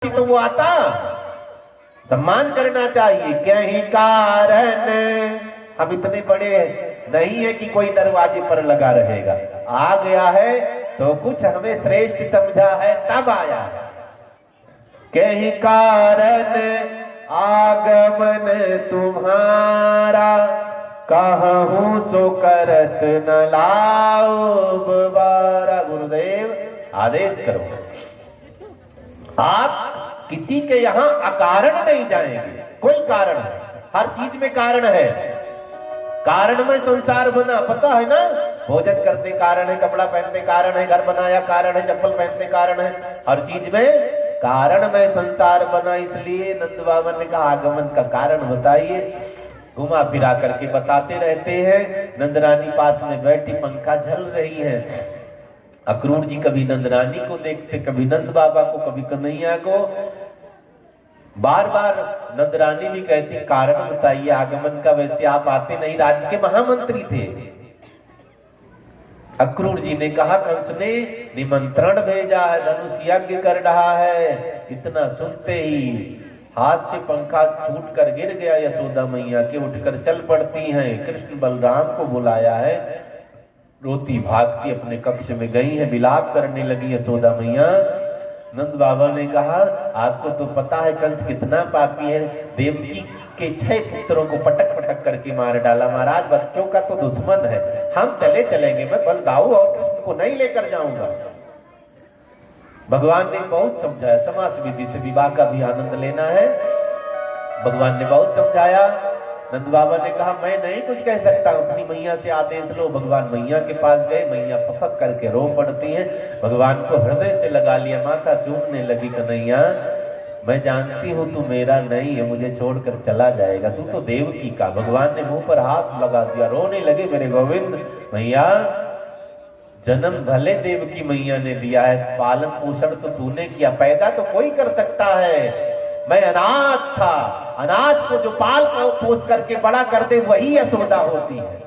तो वो आता, सम्मान करना चाहिए। कहीं कारण हम इतने बड़े नहीं है कि कोई दरवाजे पर लगा रहेगा, आ गया है तो कुछ हमें श्रेष्ठ समझा है तब आया है। कहीं कारण आगमन तुम्हारा, कहूं सो करत न लाओ बारा। गुरुदेव आदेश करो, आप किसी के यहां अकारण नहीं जाएंगे। कोई कारण है, हर चीज में कारण है। कारण में संसार बना, पता है ना। भोजन करते कारण है, कपड़ा पहनते कारण है, घर बनाया कारण है, चप्पल पहनते कारण है। हर चीज में कारण में संसार बना। इसलिए नंद बाबा ने कहा आगमन का कारण बताइए। घुमा फिरा करके बताते रहते हैं। नंद रानी पास में बैठी पंखा झल रही है। अक्रूर जी कभी नंद रानी को देखते, कभी नंद बाबा को, कभी कन्हैया को। बार बार नंद रानी भी कहती कारण बताइए आगमन का। वैसे आप आते नहीं, राज्य के महामंत्री थे। अक्रूर जी ने कहा कंस ने निमंत्रण भेजा है, धनुष यज्ञ कर रहा है। इतना सुनते ही हाथ से पंखा छूट कर गिर गया। यशोदा मैया के उठकर चल पड़ती हैं। कृष्ण बलराम को बुलाया है। रोती भागती अपने कक्ष में गई है, विलाप करने लगी यशोदा मैया। नंद बाबा ने कहा आपको तो पता है कंस कितना पापी है। देवकी के 6 पुत्रों को पटक पटक करके मार डाला। महाराज बच्चों का तो दुश्मन है, हम चलेंगे, मैं बलदाऊ और कृष्ण को नहीं लेकर जाऊंगा। भगवान ने बहुत समझाया, समास विधि से विवाह का भी आनंद लेना है। भगवान ने बहुत समझाया। नंद बाबा ने कहा मैं नहीं कुछ कह सकता, अपनी मैया से आदेश लो। भगवान मैया के पास गए, मैया फफक करके रो पड़ती हैं। भगवान को हृदय से लगा लिया, माथा चूमने लगी। कन्हैया मैं जानती हूँ तू मेरा नहीं है, मुझे छोड़कर चला जाएगा, तू तो देवकी का। भगवान ने मुंह पर हाथ लगा दिया, रोने लगे मेरे गोविंद। मैया जन्म भले देवकी मैया ने दिया है, पालन पोषण तो तूने किया, पैदा तो कोई कर सकता है। मैं अनाथ था, अनाथ को जो पाल पोस करके बड़ा कर दे वही यशोदा होती है।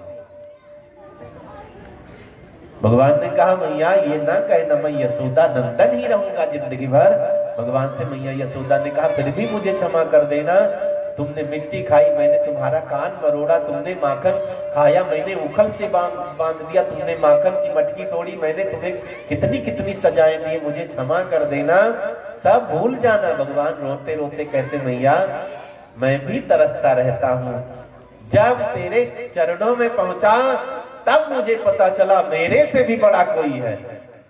भगवान ने कहा मैया ये ना कहना मैं यशोदा नंदन ही रहूंगा जिंदगी भर। भगवान से मैया यशोदा ने कहा फिर भी मुझे क्षमा कर देना। तुमने मिट्टी खाई, मैंने तुम्हारा कान मरोड़ा। तुमने माखन खाया, मैंने उखल से बांध दिया। तुमने माखन की मटकी तोड़ी, मैंने तुम्हें कितनी कितनी सजाएं दी, मुझे क्षमा कर देना, सब भूल जाना। भगवान रोते रोते कहते मैया मैं भी तरसता रहता हूँ। जब तेरे चरणों में पहुंचा तब मुझे पता चला मेरे से भी बड़ा कोई है।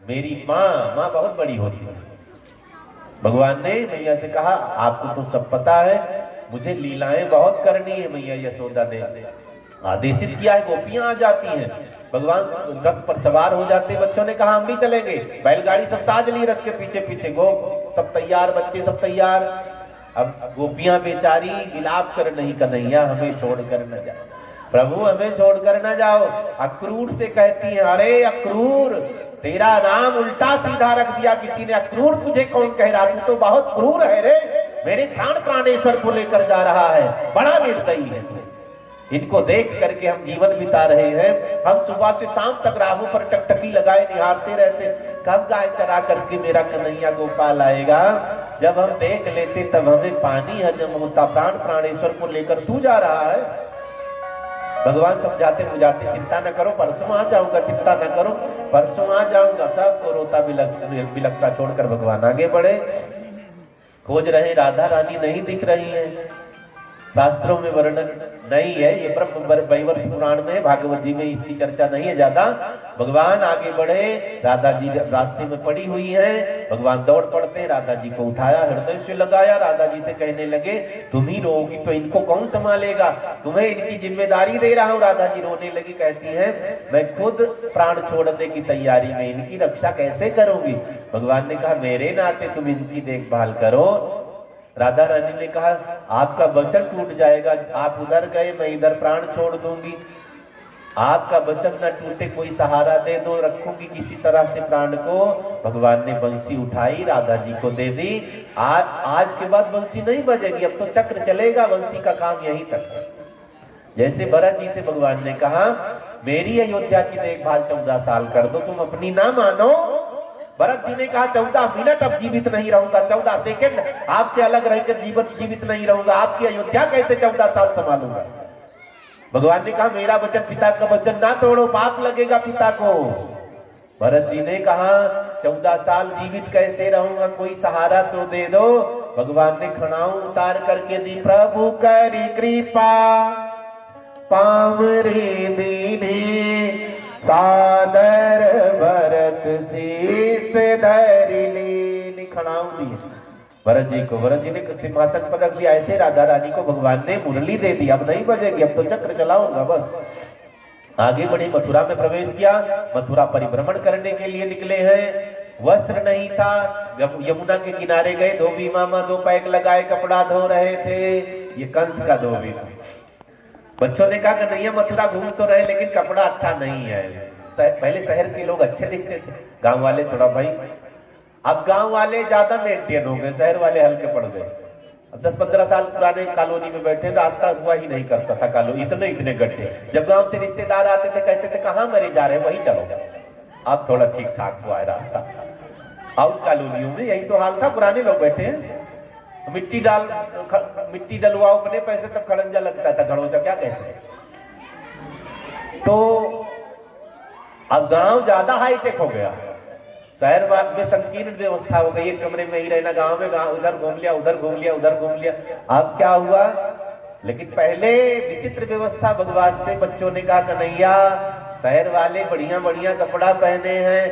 मेरी माँ बहुत बड़ी होती है। भगवान ने मैया से कहा आपको तो सब पता है, मुझे लीलाएं बहुत करनी है। मैया यशोदा ने आदेशित किया है, गोपियां आ जाती हैं। भगवान रथ पर सवार हो जाते। बच्चों ने कहा हम भी चलेंगे। बैलगाड़ी सब साज ली, रथ के पीछे पीछे गो सब तैयार, बच्चे सब तैयार। अब गोपियां बेचारी विलाप कर नहीं, कन्हैया हमें छोड़कर न जाओ, प्रभु हमें छोड़कर न जाओ। अक्रूर से कहती है अरे अक्रूर तेरा नाम उल्टा सीधा रख दिया किसी ने। अक्रूर तुझे कौन कह रहा, तू तो बहुत क्रूर है रे, मेरे प्राण प्राणेश्वर को लेकर जा रहा है, बड़ा निर्दयी है। इनको देख करके हम जीवन बिता रहे हैं। हम सुबह से शाम तक राहों पर टकटकी लगाए निहारते रहते, कब गाय चरा करके मेरा कन्हैया गोपाल आएगा। जब हम देख लेते तब हमें पानी हजम होता। प्राण प्राणेश्वर को लेकर तू जा रहा है। भगवान समझाते बुझाते चिंता न करो, परसों आ जाऊंगा, चिंता न करो, परसों आ जाऊंगा। सबको रोता बिलखता छोड़कर भगवान आगे बढ़े। खोज रहे, राधा रानी नहीं दिख रही है। शास्त्रों में वर्णन नहीं है, ये ब्रह्म वैवर्त पुराण में, भागवत जी में इसकी चर्चा नहीं है ज्यादा। भगवान आगे बढ़े, राधा जी रास्ते में पड़ी हुई है। भगवान दौड़ पड़ते, राधा जी को उठाया, हृदय से लगाया। राधा जी से कहने लगे तुम ही रोगी तो इनको कौन संभालेगा, तुम्हें इनकी जिम्मेदारी दे रहा हूँ। राधा जी रोने लगी, कहती है मैं खुद प्राण छोड़ने की तैयारी में, इनकी रक्षा कैसे करूंगी। भगवान ने कहा मेरे नाते तुम इनकी देखभाल करो। राधा रानी ने कहा आपका वचन टूट जाएगा, आप उधर गए मैं इधर प्राण छोड़ दूंगी। आपका वचन न टूटे, कोई सहारा दे दो, रखूंगी किसी तरह से प्राण को। भगवान ने बंसी उठाई, राधा जी को दे दी। आज के बाद बंसी नहीं बजेगी, अब तो चक्र चलेगा, बंसी का काम यहीं तक है। जैसे भरत जी से भगवान ने कहा मेरी अयोध्या की देखभाल 14 साल कर दो, तुम अपनी ना मानो भरत जी ने कहा 14 मिनट अब जीवित नहीं रहूंगा, 14 सेकंड आपसे अलग रहकर जीवित नहीं रहूंगा, आपकी अयोध्या कैसे 14 साल संभालूंगा। भगवान ने कहा मेरा वचन पिता का वचन ना तोड़ो, पाप लगेगा पिता को। भरत जी ने कहा 14 साल जीवित कैसे रहूंगा, कोई सहारा तो दे दो। भगवान ने खड़ाऊ उतार करके दी, प्रभु करी कृपा पावरे दीने, सादर भरत शीस धरि लीन। खड़ाऊ दी भरत जी को। भरत जी ने सिंहासन पर रख दिया। ऐसे राधा रानी को भगवान ने मुरली दे दी, अब नहीं बजेगी, अब तो चक्र चलाऊंगा बस। आगे बढ़े, मथुरा में प्रवेश किया। मथुरा परिभ्रमण करने के लिए निकले हैं। वस्त्र नहीं था, जब यमुना के किनारे गए, धोबी मामा 2 पैक लगाए कपड़ा धो रहे थे। ये कंस का धोबी था। बच्चों ने कहा कि नहीं, मथुरा घूम तो रहे लेकिन कपड़ा अच्छा नहीं है। पहले शहर के लोग अच्छे दिखते थे, गांव वाले थोड़ा भाई, अब गांव वाले ज्यादा मेंटेन हो गए, शहर वाले हल्के पड़ गए। अब 10-15 साल पुराने कॉलोनी में बैठे, रास्ता हुआ ही नहीं करता था कॉलोनी, इतने गड्ढे। जब गांव से रिश्तेदार आते थे कहते थे कहाँ मरे जा रहे हैं, वही चलो। अब थोड़ा ठीक ठाक हुआ है रास्ता। आउट कॉलोनियों में यही तो हाल था, पुराने लोग बैठे हैं, मिट्टी डलवाओ अपने पैसे, तब खड़ंजा लगता था, खड़ोजा क्या कहते हैं। तो अब गांव ज्यादा हाईटेक हो गया, शहर में संकीर्ण व्यवस्था हो गई, एक कमरे में ही रहना। गांव में उधर घूम लिया, उधर घूम लिया, उधर घूम लिया। अब क्या हुआ, लेकिन पहले विचित्र व्यवस्था भगवान से बच्चों ने कहा कन्हैया शहर वाले बढ़िया बढ़िया कपड़ा पहने हैं।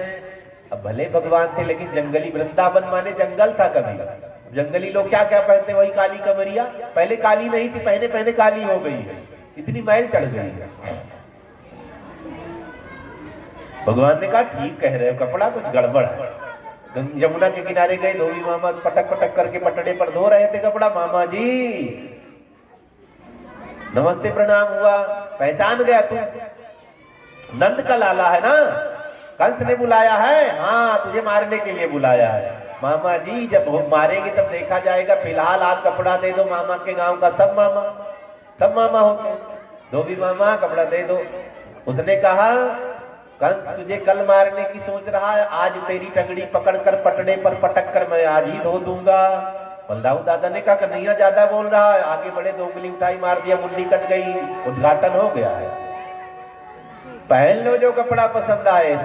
अब भले भगवान थे लेकिन जंगली, वृंदावन माने जंगल था। कभी जंगली लोग क्या क्या पहनते, वही काली कमरिया। पहले काली नहीं थी, पहने पहने काली हो गई है, इतनी मैल चढ़ गई है। भगवान ने कहा ठीक कह रहे हो, कपड़ा कुछ गड़बड़ है। यमुना के किनारे गए, धोबी मामा पटक पटक करके पटड़े पर धो रहे थे कपड़ा। मामा जी नमस्ते प्रणाम हुआ, पहचान गया तू नंद का लाला है ना, कंस ने बुलाया है। हाँ तुझे मारने के लिए बुलाया है। मामा जी जब मारेंगे तब देखा जाएगा, फिलहाल आप कपड़ा दे दो। मामा के गांव का सब मामा होते, धोबी मामा कपड़ा दे दो। उसने कहा कंस तुझे कल मारने की सोच रहा है, आज तेरी टंगड़ी पकड़कर पटड़े पर पटक कर मैं आज ही धो दूंगा। बलदाऊ दादा ने कहा कन्हैया ज्यादा बोल रहा है। आगे बढ़े, 2 उंगली उठाई, मार दिया, मुंडी कट गई, उद्घाटन हो गया है। पहन लो जो कपड़ा पसंद आए।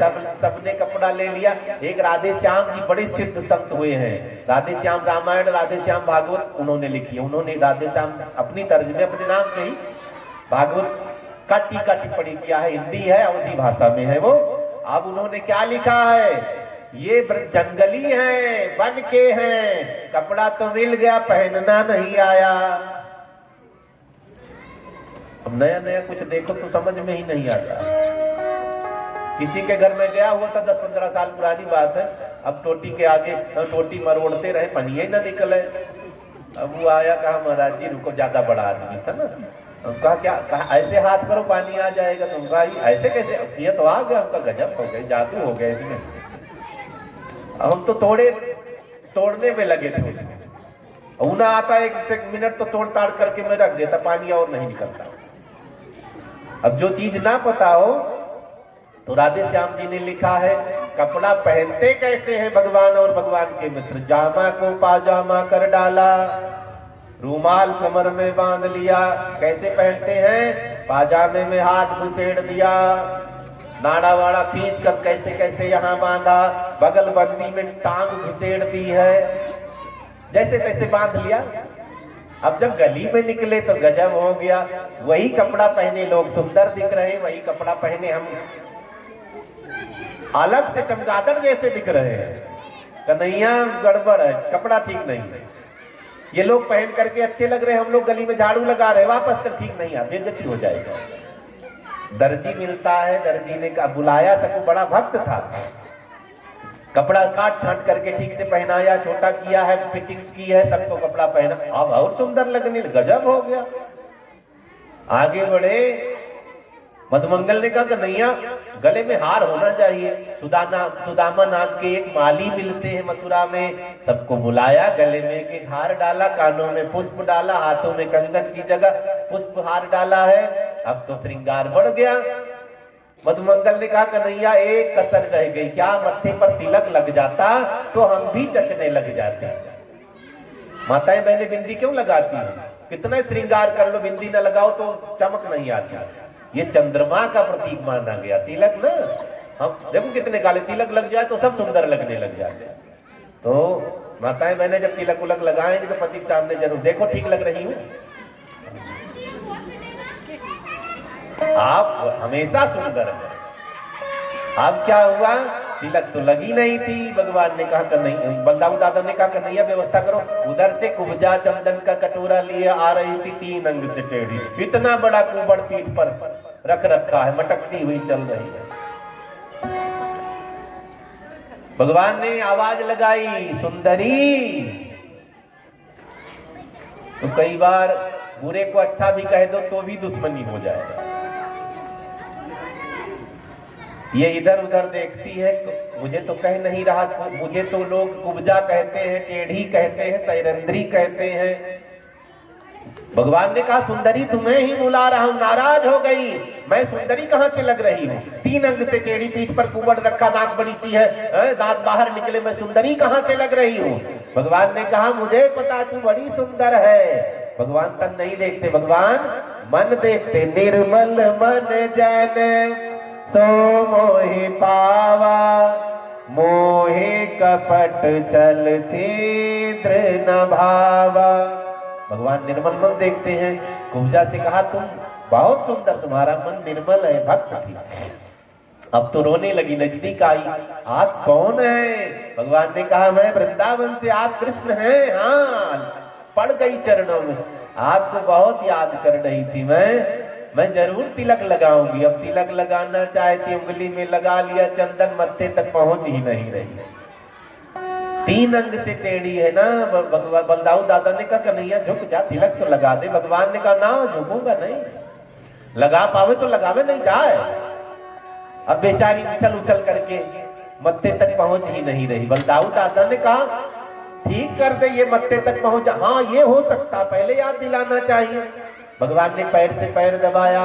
सबने कपड़ा ले लिया। एक राधे श्याम जी बड़े सिद्ध संत हुए हैं, राधे श्याम रामायण, राधे श्याम भागवत उन्होंने लिखी है। उन्होंने राधे श्याम अपनी तर्ज में अपने नाम से ही भागवत का टीका टिप्पणी किया है, हिंदी है, अवधी भाषा में है वो। अब उन्होंने क्या लिखा है, ये जंगली हैं, बन के हैं, कपड़ा तो मिल गया, पहनना नहीं आया। अब नया नया कुछ देखो तो समझ में ही नहीं आता। किसी के घर में गया हुआ था, 10-15 साल पुरानी बात है। अब टोटी के आगे टोटी मरोड़ते रहे, पनिया ही ना निकले। अब वो आया, कहा महाराज जी रुको, ज्यादा बड़ा आदमी था ना। कहा क्या, कहा ऐसे हाथ करो पानी आ जाएगा। तुम कहा ऐसे कैसे, ये तो आ गया, हमका गजब हो गया, जादू हो गया इसमें। अब हम तो तोड़ने में लगे थे उसमें। ऊना आता 1 मिनट तो तोड़ ताड़ करके मैं रख देता, पानी और नहीं निकलता। अब जो चीज ना पता हो तो राधे श्याम जी ने लिखा है, कपड़ा पहनते कैसे हैं भगवान और भगवान के मित्र। जामा को पाजामा कर डाला, रूमाल कमर में बांध लिया। कैसे पहनते हैं, पाजामे में हाथ घुसेड़ दिया, नाड़ा वाड़ा खींच कर कैसे कैसे यहाँ बांधा, बगल बंदी में टांग घुसेड़ दी है, जैसे तैसे बांध लिया। अब जब गली में निकले तो गजब हो गया। वही कपड़ा पहने लोग सुंदर दिख रहे, वही कपड़ा पहने हम अलग से चमगादड़ जैसे दिख रहे हैं। कन्हैया गड़बड़ है, कपड़ा ठीक नहीं है। ये लोग पहन करके अच्छे लग रहे हैं, हम लोग गली में झाड़ू लगा रहे, वापस चल ठीक नहीं है, बेइज्जती हो जाएगा। दर्जी मिलता है, दर्जी ने कहा बुलाया, सबको बड़ा भक्त था, कपड़ा काट छांट करके ठीक से पहनाया, छोटा किया है, फिटिंग की है, सबको कपड़ा पहना। अब और सुंदर लगने, गजब हो गया। आगे बढ़े, मधुमंगल ने कहा कन्हैया गले में हार होना चाहिए। सुदामा नाम के एक माली मिलते हैं मथुरा में, सबको बुलाया, गले में एक हार डाला, कानों में पुष्प डाला, हाथों में कंगन की जगह पुष्प हार डाला है। अब तो श्रृंगार बढ़ गया। मधुमंगल ने कहा कन्हैया एक कसर रह गई, क्या मत्थे पर तिलक लग जाता तो हम भी चचने लग जाते। माताएं बहनें बिंदी क्यों लगाती हैं? कितना श्रृंगार कर लो, बिंदी न लगाओ तो चमक नहीं आती। ये चंद्रमा का प्रतीक माना गया तिलक ना। हम देखो कितने काले, तिलक लग जाए तो सब सुंदर लगने लग जाते हैं। तो माताएं बहनें जब तिलक उलक लगाएंगे तो पति के सामने जरूर देखो ठीक लग रही हूँ। आप हमेशा सुंदर हैं। अब क्या हुआ, तिलक तो लगी नहीं थी। भगवान ने कहा कन्हैया, बलदाऊ दादा ने कहा कन्हैया व्यवस्था करो। उधर से कुब्जा चंदन का कटोरा लिए आ रही थी 3 अंग से टेढ़ी, इतना बड़ा कुबड़ पीठ पर रख रखा है, मटकती हुई चल रही है। भगवान ने आवाज लगाई सुंदरी। तो कई बार बुरे को अच्छा भी कह दो तो भी दुश्मनी हो जाएगा। ये इधर उधर देखती है, तो मुझे तो कह नहीं रहा, मुझे तो लोग कुब्जा कहते हैं, टेढ़ी कहते हैं, सैरंद्री कहते हैं। भगवान ने कहा सुंदरी तुम्हें ही बुला रहा हूं, नाराज हो गई। मैं सुंदरी कहां से लग रही हूँ? 3 अंग से टेढ़ी, पीठ पर कुबड़ रखा, नाक बड़ी सी है, दांत बाहर निकले, मैं सुंदरी कहां से लग रही हूँ? भगवान ने कहा मुझे पता तू बड़ी सुंदर है। भगवान तन नहीं देखते, भगवान मन देखते। निर्मल मन जन सो मोहि पावा, मोहे कपट चल छिद्र न भावा। भगवान निर्मल मन देखते हैं। कुब्जा से कहा तुम बहुत सुंदर, तुम्हारा मन निर्मल है, भक्त थी। अब तो रोने लगी, नजदीक आई। आप कौन है? भगवान ने कहा मैं वृंदावन से, आप कृष्ण हैं? हाँ। पड़ गई चरणों में, आपको बहुत याद कर रही थी मैं जरूर तिलक लगाऊंगी। अब तिलक लगाना चाहती, उंगली में लगा लिया चंदन, मत्थे तक पहुंच ही नहीं रही। 3 अंग से टेढ़ी है ना। बलदाऊ दादा ने कहा कन्हैया झुक जा, तिलक तो लगा दे। भगवान ने कहा ना, झुकूंगा नहीं, लगा पावे तो लगावे, नहीं जाए। अब बेचारी उछल उछल करके मत्थे तक पहुंच ही नहीं रही। बलदाऊ दादा ने कहा ठीक कर दे, ये मत्थे तक पहुंच जा। हाँ ये हो सकता, पहले याद दिलाना चाहिए। भगवान ने पैर से पैर दबाया।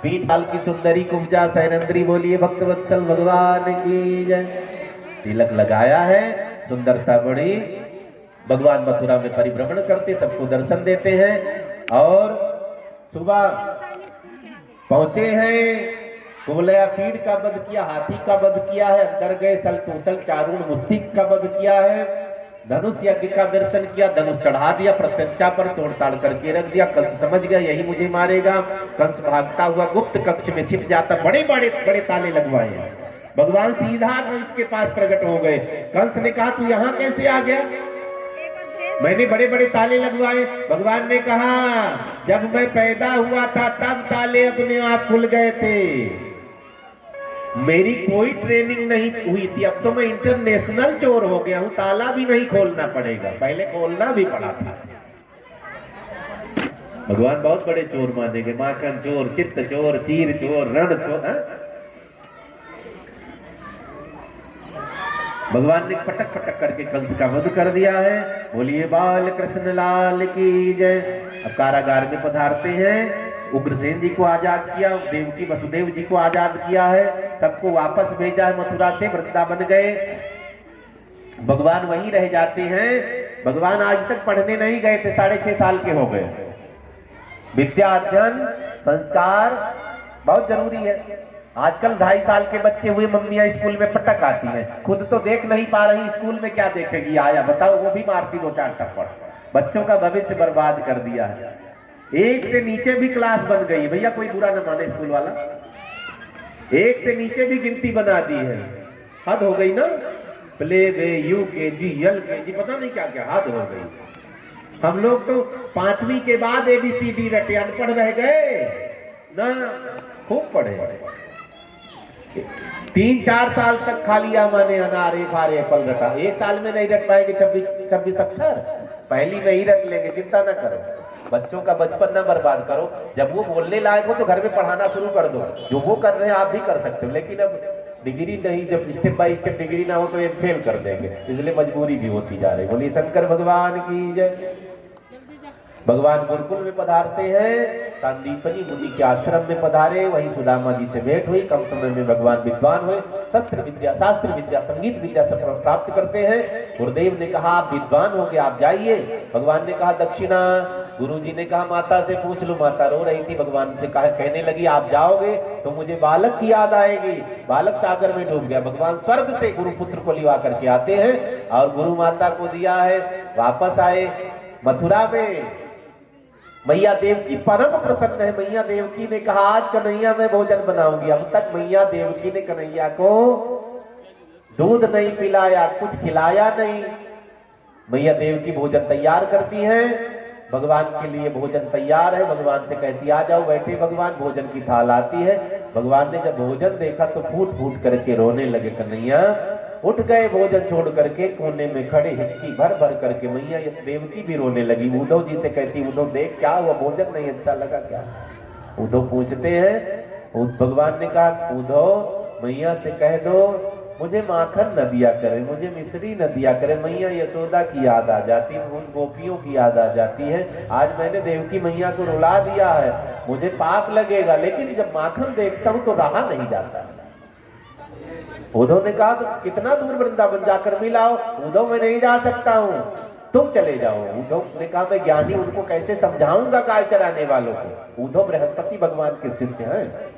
पीठ हाल की सुंदरी कुब्जा सैरंद्री बोलिए भक्तवत्सल भगवान की जय। तिलक लगाया है, सुंदरता बढ़ी। भगवान मथुरा में परिभ्रमण करते, सबको दर्शन देते हैं। और सुबह पहुंचे हैं, कुबलया पीड़ का वध किया, हाथी का वध किया है, अंदर गए सलतूसल चारूण मुस्तिक का वध किया है, धनुष यज्ञ का दर्शन किया, धनुष चढ़ा दिया, प्रत्यक्षा पर तोड़ ताड़ करके रख दिया। कंस समझ गया यही मुझे मारेगा। कंस भागता हुआ गुप्त कक्ष में छिप जाता, बड़े बड़े बड़े ताले लगवाए। भगवान सीधा कंस के पास प्रकट हो गए। कंस ने कहा तू यहाँ कैसे आ गया? मैंने बड़े बड़े ताले लगवाए। भगवान ने कहा जब मैं पैदा हुआ था तब ताले अपने आप खुल गए थे, मेरी कोई ट्रेनिंग नहीं हुई थी। अब तो मैं इंटरनेशनल चोर हो गया हूं, ताला भी नहीं खोलना पड़ेगा, पहले खोलना भी पड़ा था। भगवान बहुत बड़े चोर माने गए, माखन चोर, चित्त चोर, चीर चोर, रण चोर। भगवान ने पटक पटक करके कंस का वध कर दिया है। बोलिए बाल कृष्ण लाल की जय। अब कारागार में पधारते हैं, उग्रसेन जी को आजाद किया, देवकी वसुदेव जी को आजाद किया है, सबको वापस भेजा है मथुरा से, वृंदावन गए। भगवान वहीं रह जाते हैं। भगवान आज तक पढ़ने नहीं गए थे, 6.5 साल के हो गए। विद्या अध्ययन संस्कार बहुत जरूरी है। आजकल 2.5 साल के बच्चे हुए मम्मियां स्कूल में पटक आती हैं, खुद तो देख नहीं पा रही, स्कूल में क्या देखेगी? आया बताओ, वो भी मारती 2-4 थप्पड़। बच्चों का भविष्य बर्बाद कर दिया है। 1 से नीचे भी क्लास बन गई भैया, कोई बुरा न माने स्कूल वाला। 1 से नीचे भी गिनती बना दी है, हद हो गई ना। प्ले वे, UKG, LKG, पता नहीं क्या क्या, हद हो गई। हम लोग तो 5वीं के बाद ABCD रटे, अनपढ़ रह गए ना, खूब पढ़े। 3-4 साल तक खा लिया मैंने अनार, फारे, एप्पल रटा। 1 साल में नहीं रट पाएंगे 26 अक्षर, पहली में ही रट लेंगे। चिंता ना करो, बच्चों का बचपन ना बर्बाद करो। जब वो बोलने लायक हो तो घर में पढ़ाना शुरू कर दो। जो वो कर रहे हैं आप भी कर सकते हो, लेकिन अब डिग्री नहीं, जब स्टेप बाय स्टेप डिग्री ना हो तो ये फेल कर देंगे, इसलिए मजबूरी भी होती जा रही। बोलिए शंकर भगवान की जय। भगवान गुरुकुल में पधारते हैं, सांदीपनी मुनि के आश्रम में पधारे, वही सुदामा जी से भेंट हुई। कम समय में भगवान विद्वान हुए, शस्त्र विद्या, शास्त्र विद्या, संगीत विद्या सब प्राप्त करते हैं। गुरुदेव ने कहा आप विद्वान हो गए, आप जाइए। भगवान ने कहा दक्षिणा। गुरु जी ने कहा माता से पूछ लो। माता रो रही थी। भगवान से कहा, कहने लगी आप जाओगे तो मुझे बालक की याद आएगी। बालक सागर में डूब गया। भगवान स्वर्ग से गुरुपुत्र को लिवा करके आते हैं और गुरु माता को दिया है। वापस आए मथुरा में, मैया देवकी परम प्रसन्न है। मैया देवकी ने कहा आज कन्हैया मैं भोजन बनाऊंगी। अब तक मैया देवकी ने कन्हैया को दूध नहीं पिलाया, कुछ खिलाया नहीं। मैया देवकी भोजन तैयार करती हैं, भगवान के लिए भोजन तैयार है। भगवान से कहती आ जाओ बैठे भगवान। भोजन की थाल आती है। भगवान ने जब भोजन देखा तो फूट फूट करके रोने लगे। कन्हैया उठ गए भोजन छोड़ करके, कोने में खड़े हिचकी भर भर करके। मैया देवकी भी रोने लगी। उद्धव जी से कहती उद्धव देख क्या हुआ, भोजन नहीं अच्छा लगा क्या? उद्धव पूछते हैं, भगवान ने कहा उद्धव मैया से कह दो मुझे माखन न दिया करे, मुझे मिश्री न दिया करे। मैया यशोदा की याद आ जाती, उन गोपियों की याद आ जाती है। आज मैंने देवकी मैया को रुला दिया है, मुझे पाप लगेगा, लेकिन जब माखन देखता हूं तो रहा नहीं जाता। उद्धव ने कहा तो कितना दूर वृंदावन जाकर मिलाओ। उद्धव मैं नहीं जा सकता हूँ, तुम चले जाओ। उद्धव ने कहा मैं ज्ञानी उनको कैसे समझाऊंगा गाय चराने वालों को। उद्धव बृहस्पति भगवान के शिष्य हैं।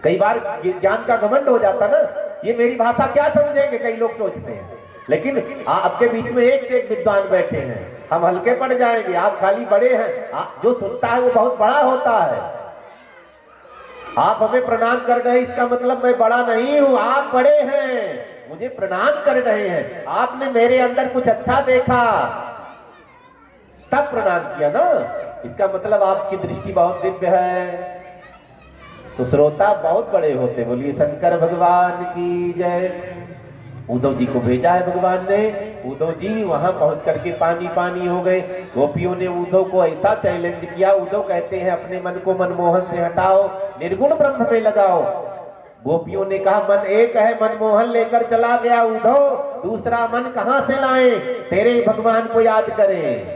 कई बार ज्ञान का घमंड हो जाता ना, ये मेरी भाषा क्या समझेंगे कई लोग सोचते हैं। लेकिन आपके बीच में एक से एक विद्वान बैठे हैं, हम हल्के पड़ जाएंगे, आप खाली बड़े हैं। जो सुनता है वो बहुत बड़ा होता है। आप हमें प्रणाम कर रहे हैं इसका मतलब मैं बड़ा नहीं हूं, आप बड़े हैं, मुझे प्रणाम कर रहे हैं। आपने मेरे अंदर कुछ अच्छा देखा तब प्रणाम किया ना, इसका मतलब आपकी दृष्टि बहुत दिव्य है। तो श्रोता बहुत बड़े होते। बोलिए शंकर भगवान की जय। उद्धव जी को भेजा है भगवान ने। उद्धव जी वहां पहुंच करके पानी पानी हो गए। गोपियों ने उद्धव को ऐसा चैलेंज किया। उद्धव कहते हैं अपने मन को मनमोहन से हटाओ, निर्गुण ब्रह्म में लगाओ। गोपियों ने कहा मन एक है, मनमोहन लेकर चला गया उद्धव, दूसरा मन कहां से लाए, तेरे भगवान को याद करें।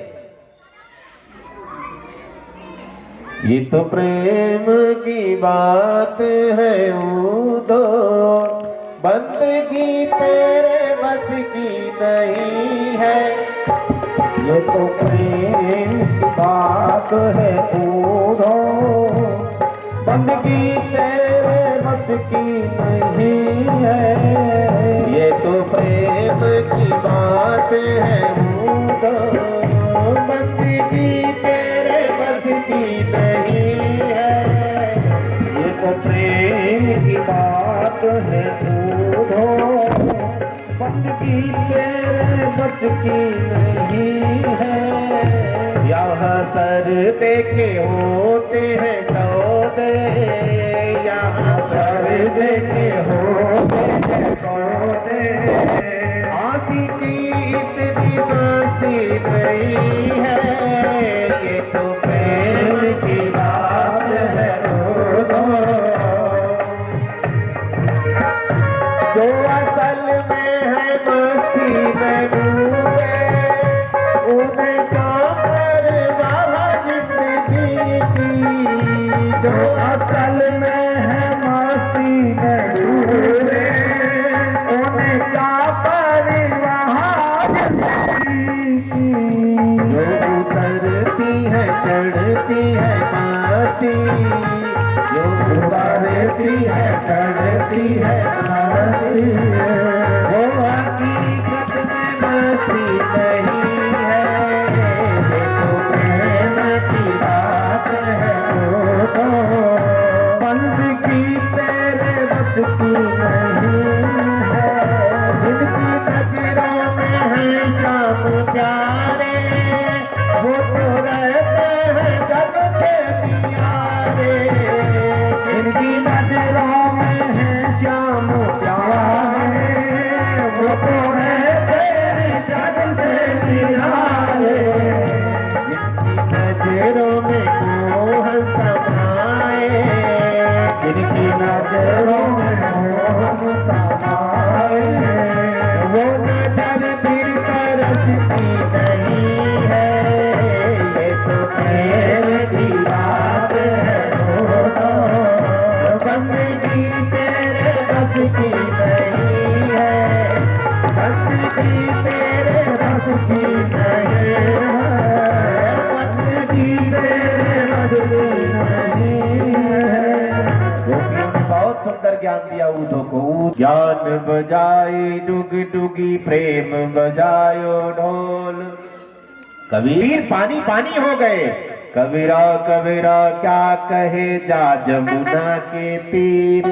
ये तो प्रेम की बात है उद्धव, बंदगी तेरे बस की नहीं है। ये तो प्रेम की बात है उद्धव, बंदगी तेरे बस की नहीं है। ये तो प्रेम की बात है उद्धव, बंदगी तेरे बस की नहीं है। ये तो प्रेम की बात है उद्धव, बंदगी तेरे बस की नहीं है। यहाँ सर देखे होते हैं सौदे, यहाँ सर देखे होते हैं सौदे। आँखी की इतनी दोस्ती नहीं है। ये तो प्रेम की बात है जो असल में है मस्ती में डूबे, उन्हें कांवर वहाँ जिंदगी की। जो असल में है मस्ती में डूबे, उन्हें कांवर वहाँ जिंदगी की। जो उतरती है चढ़ती है मस्ती, जो उतरती है चढ़ती है मस्ती, वो हकीकत में मस्ती नहीं है। ये तो प्रेम की बात है बंदगी तेरे बस की नहीं है। जिनकी नजरों में है शाम प्यारे, वो तो रहते हैं जग के प्यारे। जिनकी नजरों में है श्याम प्यारे, वो तो रहते हैं जग के प्यारे। जिनकी नजरों में मोह समाए, जिनकी नजरों में मोह समाए, वो नजर फिर तरसती नहीं है। ये तो ज्ञान बजाए डुग डुगी प्रेम बजायो ढोल। कबीर पानी पानी हो गए। कबीरा कबीरा क्या कहे जा जमुना के तीर।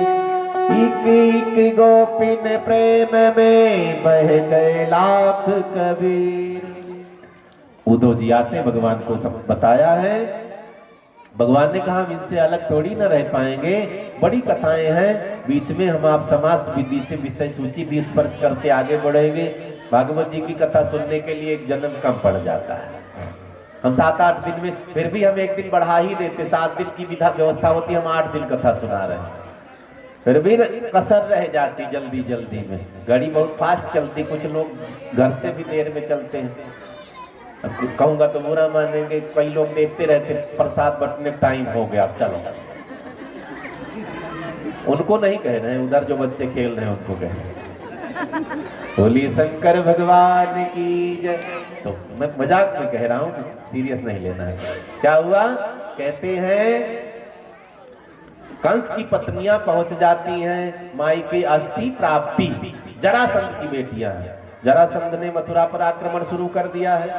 इक इक गोपिन प्रेम में बह गए लाख कबीर। उद्धव जी आते भगवान को सब बताया है। भगवान ने कहा हम इनसे अलग थोड़ी न रह पाएंगे, बड़ी कथाएं हैं, बीच में हम आप समास विधि से विषय सूची भी स्पर्श करते आगे बढ़ेंगे। भागवत जी की कथा सुनने के लिए एक जन्म कम पड़ जाता है। हम 7-8 दिन में, फिर भी हम एक दिन बढ़ा ही देते, 7 दिन की विधा व्यवस्था होती, हम 8 दिन कथा सुना रहे हैं, फिर भी कसर रह जाती जल्दी जल्दी में। गाड़ी बहुत फास्ट चलती, कुछ लोग घर से भी देर में चलते हैं। अब कहूंगा तो बुरा मानेंगे, कई लोग देखते रहते प्रसाद बंटने टाइम हो गया चलो। उनको नहीं कह रहे हैं, उधर जो बच्चे खेल रहे हैं उनको कह रहे हैं। बोली शंकर भगवान की जय। तो मैं मजाक में कह रहा हूं, सीरियस नहीं लेना है। क्या हुआ? कहते हैं कंस की पत्नियां पहुंच जाती हैं माई की अस्थि प्राप्ति। जरासंध की बेटियां हैं। जरासंध ने मथुरा पर आक्रमण शुरू कर दिया है।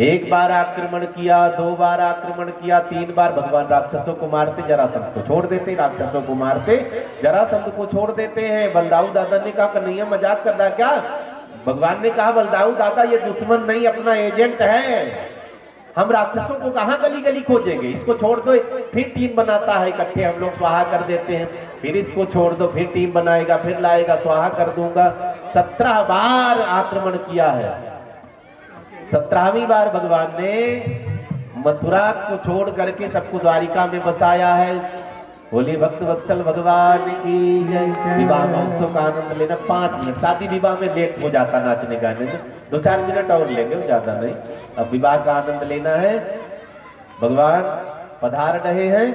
एक बार आक्रमण किया, 2 बार आक्रमण किया, 3 बार भगवान राक्षसों को मारते, जरासंध को छोड़ देते, राक्षसों को मारते, जरासंध को छोड़ देते हैं। बलदाऊ दादा ने कहा कन्हैया मजाक कर रहा क्या? भगवान ने कहा बलदाऊ दादा ये दुश्मन नहीं, अपना एजेंट है। हम राक्षसों को कहां गली गली खोजेंगे, इसको छोड़ दो। फिर टीम बनाता है, इकट्ठे हम लोग स्वाहा कर देते हैं। फिर इसको छोड़ दो, फिर टीम बनाएगा, फिर लाएगा, स्वाहा कर दूंगा। 17 बार आक्रमण किया है। 17वीं बार भगवान ने मथुरा को छोड़ करके सबको द्वारिका में बसाया है। बोली भक्त वत्सल भगवान की जय। विवाह महोत्सव का आनंद लेना 5 मिनट, शादी विवाह में लेट हो जाता नाचने गाने में, 2-4 मिनट और लेंगे, ज्यादा नहीं। अब विवाह का आनंद लेना है। भगवान पधार रहे हैं,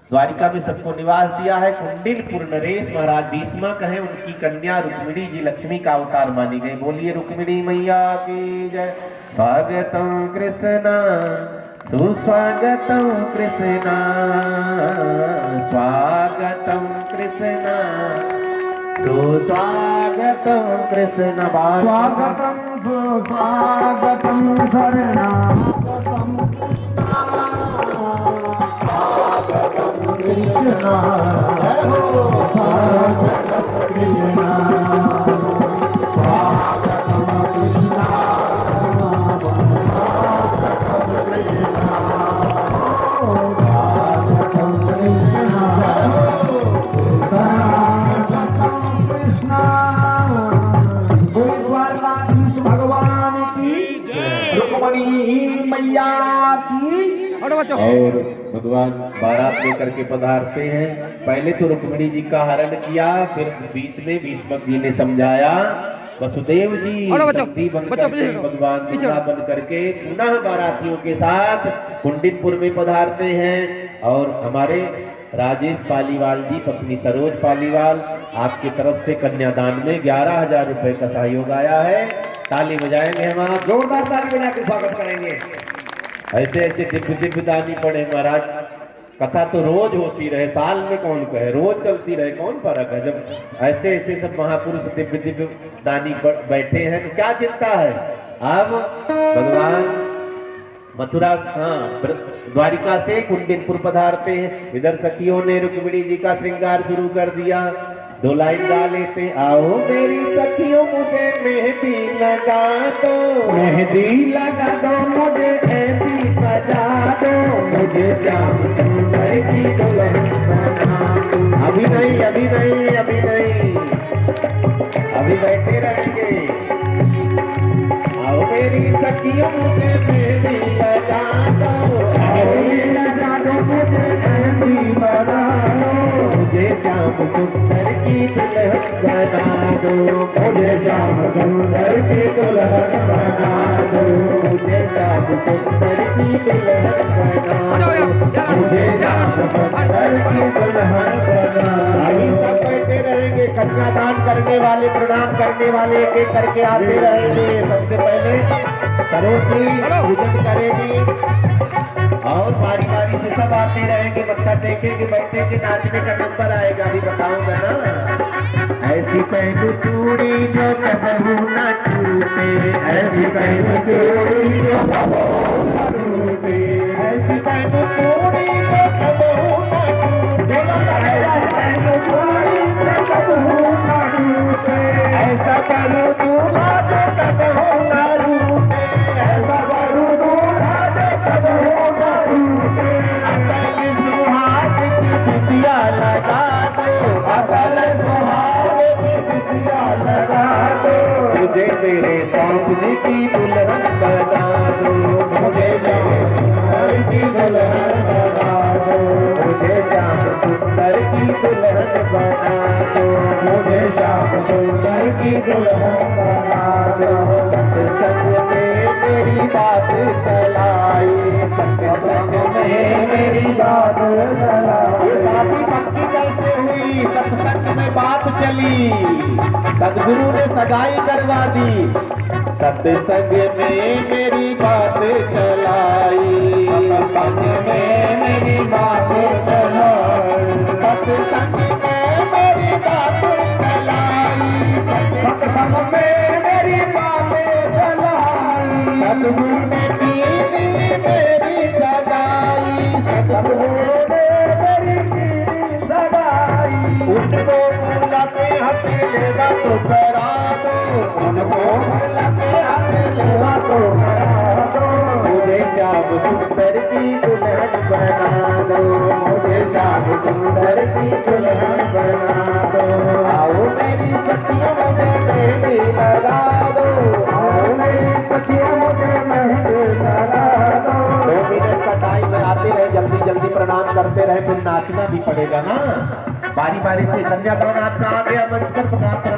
द्वारिका में सबको निवास दिया है। कुंडिलपुर नरेश महाराज भीष्मा कहे, उनकी कन्या रुक्मिणी जी लक्ष्मी का अवतार मानी गई। बोलिए रुक्मिणी मैया की जय। स्वागतम कृष्णा सुस्वागतम कृष्णा, स्वागतम कृष्णा सुस्वागतम कृष्ण, स्वागतम सुस्वागतम शरणा, स्वागतम कृष्णा, स्वागतम कृष्णा, और भगवान बारात लेकर के पधारते हैं। पहले तो रुक्मिणी जी का हरण किया, फिर बीच में भीष्मक जी ने समझाया। वसुदेव जी बन करके भगवान बन करके पुनः बारातियों के साथ कुंडिलपुर में पधारते हैं। और हमारे राजेश पालीवाल जी पत्नी सरोज पालीवाल आपकी तरफ से कन्यादान में 11,000 रुपए का सहयोग आया है। ताली बजाएंगे, हम आप जोरदार ताली बजा के स्वागत करेंगे। ऐसे ऐसे दिव्य दिव्य दानी पड़े महाराज। कथा तो रोज होती रहे, साल में कौन कहे, रोज चलती रहे, कौन फर्क है। जब ऐसे ऐसे सब महापुरुष दिव्य दिव्य दानी बैठे हैं तो क्या चिंता है। अब भगवान मथुरा द्वारिका से कुंडिलपुर पधारते हैं। इधर सखियों ने रुक्मिणी जी का श्रृंगार शुरू कर दिया। 2 लाइन गा लेते, आओ मेरी सखियों मुझे मेहंदी लगा दो, मेहंदी लगा दो मुझे, मेहंदी सजा दो मुझे, श्याम सुंदर की दुल्हन बना दो। अभी नहीं अभी नहीं अभी नहीं, अभी बैठे रहेंगे। आओ मेरी सखियों मुझे मेहंदी लगा दो, मेहंदी लगा दो मुझे, मेहंदी बना दो मुझे, श्याम सुंदर की दुल्हन बना दो मुझे, श्याम सुंदर की दुल्हन बना दो मुझे, श्याम सुंदर की दुल्हन बना दो मुझे, श्याम सुंदर की दुल्हन बना दो। सब बैठे रहेंगे, कन्यादान करने वाले प्रणाम करने वाले एक एक करके आते रहेंगे। सबसे पहले सरोज जी पूजन करेगी। और बारी बारी से सब आते रहेंगे, मत्था टेकेंगे, बैठेंगे, नाचने का नंबर आएगा, अभी बताऊंगा ना। ऐसी पहलू चूड़ी जो कबहू न टूटे, ऐसी पहलू चूड़ी जो कबहू न टूटे, ऐसी पहलू चूड़ी जो कबहू न टूटे, ऐसी पहलू चूड़ी जो कबहू न टूटे, ऐसा पहलू दूल्हा जो कबहू न टूटे, ऐसा पहलू दूल्हा जो कबहू न टूटे। अकल सुहाग की बिटिया लगा दो, अकल सुहाग की बिटिया लगा दो, मुझे तेरे सामने की दुल्हन बना दो, मुझे तेरे सुंदर की दुल्हन बना दो, मुझे श्याम सुंदर की दुल्हन बना दो, मुझे श्याम सुंदर की दुल्हन बना दो। सत्संग में मेरी बात चलाई, सत्संग में मेरी बात चलाई, बाकी भक्ति कैसे हुई, सत्संग में बात चली, सदगुरु ने सगाई करवा दी, सत्संग में मेरी बात चलाई, सत्संग में मेरी बात चलाई, सत्संग में मेरी बात चलाई, सत्संग में मेरी बात चलाई, सदगुरु ने की मेरी सगाई, सदगुरु ने मेरी की सगाई। उनको बुलाते हथेली तो करा दो, उनको बुलाते हथेली तो करा दो, मुझे श्याम सुंदर की दुल्हन बना दो, मुझे श्याम सुंदर की दुल्हन बना दो। आओ मेरी सखियों मुझे मेहंदी लगा दो, आओ मेरी सखियों मुझे मेहंदी लगा दो। 2 मिनट का टाइम है, आते रहे, जल्दी जल्दी प्रणाम करते रहे, फिर नाचना भी पड़ेगा ना। बारी बारी से कन्यादान आपका आ गया, मंच पर प्रणाम कर